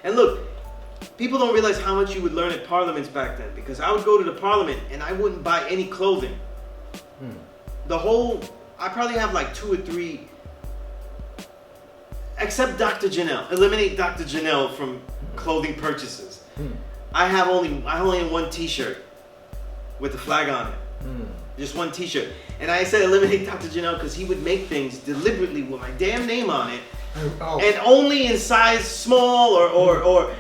And look, people don't realize how much you would learn at parliaments back then, because I would go to the parliament and I wouldn't buy any clothing. I probably have like 2 or 3, except Dr. Janelle. Eliminate Dr. Janelle from clothing purchases. I only have 1 T-shirt with the flag on it. Just 1 T-shirt. And I said eliminate Dr. Janelle because he would make things deliberately with my damn name on it. And only in size small or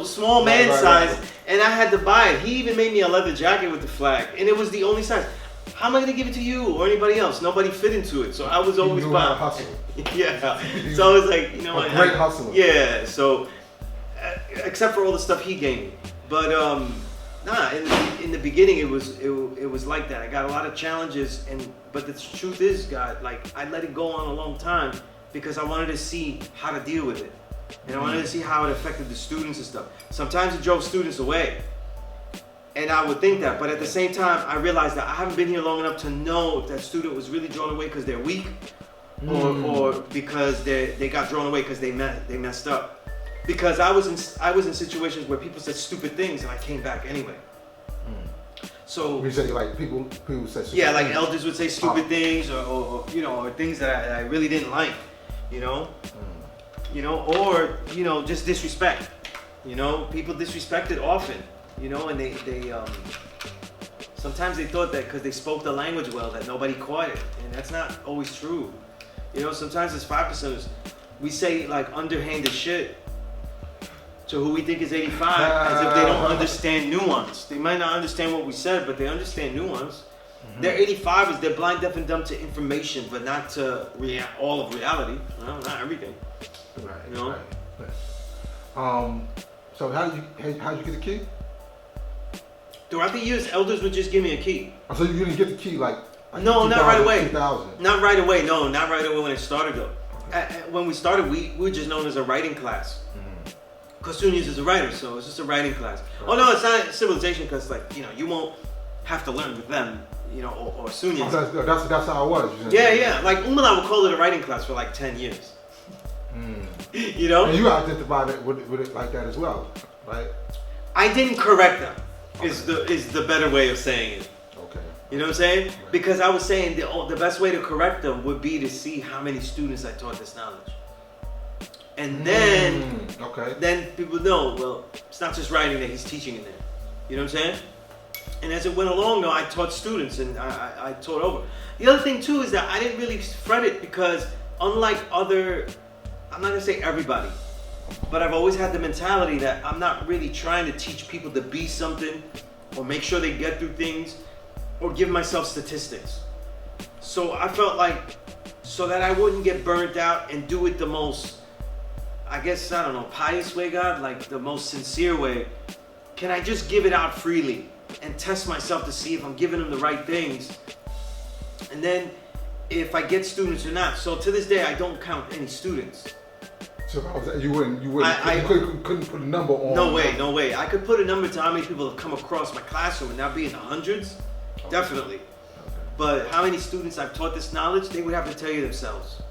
small man size. Right. And I had to buy it. He even made me a leather jacket with the flag. And it was the only size. How am I going to give it to you or anybody else? Nobody fit into it. So I was always buying. Hustle. Yeah. So I was like, you know. A great hustler. Yeah. So, except for all the stuff he gave me. But, in the beginning it was like that. I got a lot of challenges, but the truth is, God, like I let it go on a long time because I wanted to see how to deal with it, and I wanted to see how it affected the students and stuff. Sometimes it drove students away, and I would think that, but at the same time, I realized that I haven't been here long enough to know if that student was really drawn away because they're weak, or because they got drawn away because they messed up. Because I was in situations where people said stupid things and I came back anyway. So you say like people say stupid like things. Elders would say stupid things or things that I really didn't like, or just disrespect. People disrespected often, and they sometimes they thought that because they spoke the language well that nobody caught it, and that's not always true. Sometimes as 5%ers, we say like underhanded shit to who we think is 85, as if they don't understand nuance. They might not understand what we said, but they understand nuance. They're 85ers, they're blind, deaf, and dumb to information, but not to all of reality. Well, not everything. Right. So how did you get the key? Throughout the years, Elders would just give me a key. Oh, so you didn't get the key like no, not right away. 2000. Not right away. No, not right away when it started though. When we started, we were just known as a writing class. Because Sunez is a writer, so it's just a writing class. Right. Oh no, it's not civilization because you won't have to learn with them, or Sunez. Oh, that's how it was. Yeah. Like Umala would call it a writing class for like 10 years. And you identified it with it like that as well, right? I didn't correct them. Is the better way of saying it. Okay. You know what I'm saying? Right. Because I was saying the best way to correct them would be to see how many students I taught this knowledge. And then people know, well, it's not just writing that he's teaching in there. You know what I'm saying? And as it went along, though, I taught students and I taught over. The other thing, too, is that I didn't really fret it because unlike I'm not going to say everybody, but I've always had the mentality that I'm not really trying to teach people to be something or make sure they get through things or give myself statistics. So I felt like, so that I wouldn't get burnt out and do it the most, I guess, I don't know, pious way, God, like the most sincere way. Can I just give it out freely and test myself to see if I'm giving them the right things? And then if I get students or not. So to this day, I don't count any students. So you couldn't put a number on. No way. I could put a number to how many people have come across my classroom and now be in the hundreds. Okay. Definitely. Okay. But how many students I've taught this knowledge, they would have to tell you themselves.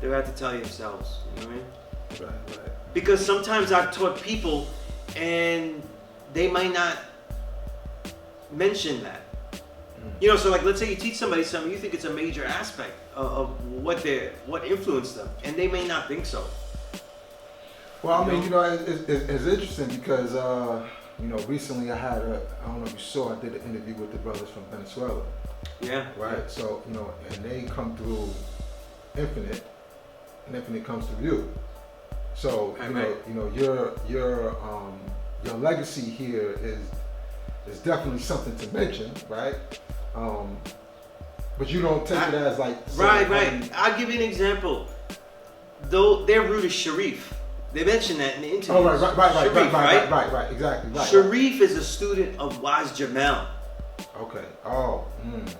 They would have to tell you themselves. You know what I mean? Right. Because sometimes I've taught people and they might not mention that. So like let's say you teach somebody something, you think it's a major aspect of what influenced them, and they may not think so. Well, I mean, it's interesting because recently I don't know if you saw, I did an interview with the brothers from Venezuela. Yeah. Right. Yeah. So and they come through Infinite, and Infinite comes through you. So your legacy here is definitely something to mention, right? But you don't take it as like right. I'll give you an example. Though their root is Sharif. They mentioned that in the interview. Oh, right, exactly. Right. Sharif is a student of Waz Jamel. Okay.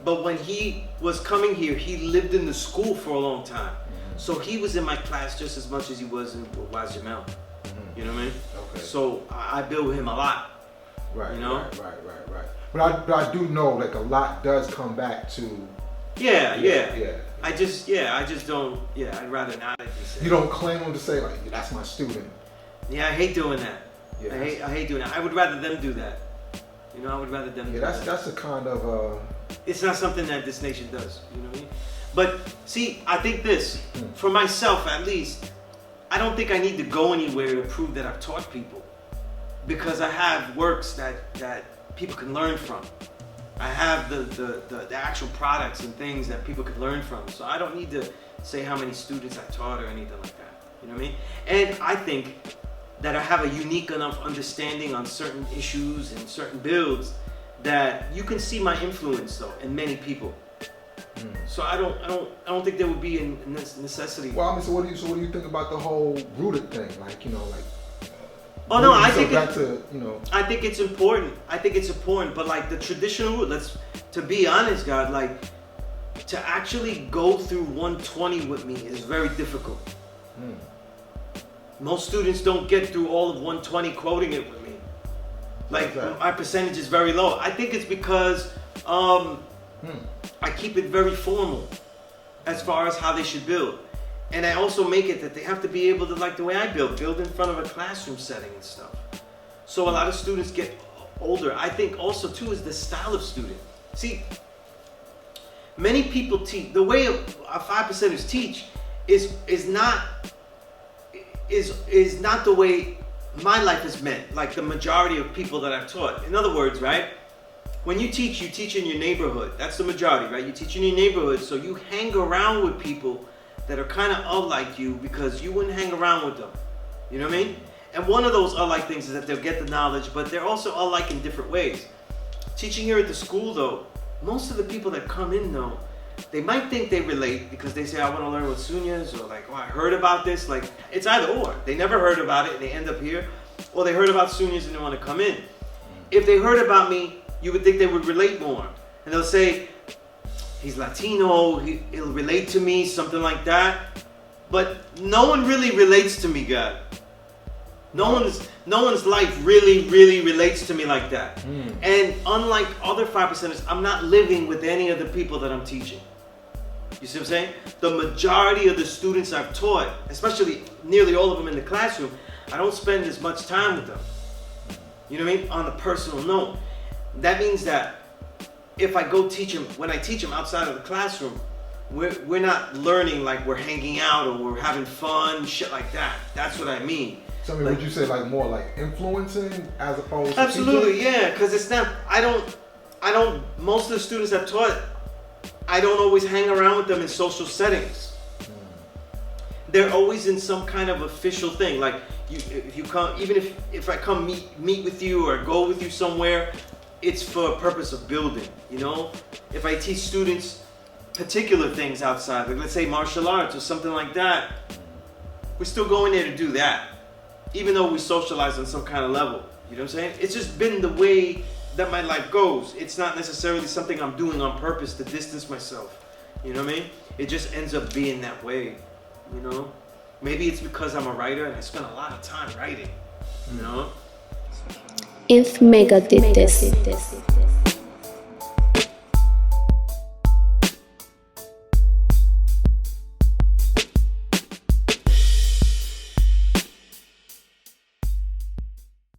But when he was coming here, he lived in the school for a long time. So he was in my class just as much as he was in Waz Jamel. You know what I mean? Okay. So I build with him a lot. Right. Right. But I do know like a lot does come back to. Yeah. I just don't. Yeah, I'd rather not. You don't claim them to say like that's my student. Yeah, I hate doing that. Yeah, I hate doing that. I would rather them do that. You know, I would rather them do that. That's a kind of... It's not something that this nation does, you know what I mean? But see, I think this, for myself at least, I don't think I need to go anywhere to prove that I've taught people. Because I have works that people can learn from. I have the actual products and things that people can learn from. So I don't need to say how many students I taught or anything like that. You know what I mean? And I think that I have a unique enough understanding on certain issues and certain builds that you can see my influence though in many people. So I don't think there would be a necessity. Well, I mean, so what do you think about the whole rooted thing? Like, you know, like. Oh no, I think I think it's important. I think it's important, but like the traditional route, to be honest, God, like to actually go through 120 with me is very difficult. Most students don't get through all of 120 quoting it with me. Like my percentage is very low. I think it's because I keep it very formal as far as how they should build. And I also make it that they have to be able to, like the way I build in front of a classroom setting and stuff. So a lot of students get older. I think also too is the style of student. See, many people teach, the way our 5%ers teach is not the way my life is meant, like the majority of people that I've taught. In other words, right? When you teach in your neighborhood. That's the majority, right? You teach in your neighborhood, so you hang around with people that are kind of like you because you wouldn't hang around with them. You know what I mean? And one of those alike things is that they'll get the knowledge, but they're also alike in different ways. Teaching here at the school though, most of the people that come in though, they might think they relate because they say, I want to learn what Sunez, or like, oh, I heard about this. Like, it's either or. They never heard about it and they end up here, or they heard about Sunez and they want to come in. If they heard about me, you would think they would relate more. And they'll say, he's Latino, he'll relate to me, something like that. But no one really relates to me, God. No one's life really relates to me like that. And unlike other 5%ers, I'm not living with any of the people that I'm teaching. You see what I'm saying? The majority of the students I've taught, especially nearly all of them in the classroom, I don't spend as much time with them. You know what I mean? On a personal note. That means that if I go teach them, when I teach them outside of the classroom, we're not learning like we're hanging out or we're having fun, shit like that. That's what I mean. So I mean, would you say like more like influencing as opposed to absolutely, teaching? Yeah, because it's not, I don't, most of the students I've taught, I don't always hang around with them in social settings. They're always in some kind of official thing. Like if you come, even if I come meet with you or go with you somewhere, it's for a purpose of building, you know? If I teach students particular things outside, like let's say martial arts or something like that, we're still going there to do that, even though we socialize on some kind of level, you know what I'm saying? It's just been the way that my life goes. It's not necessarily something I'm doing on purpose to distance myself, you know what I mean? It just ends up being that way, you know? Maybe it's because I'm a writer and I spend a lot of time writing, you know? If Mecca did this.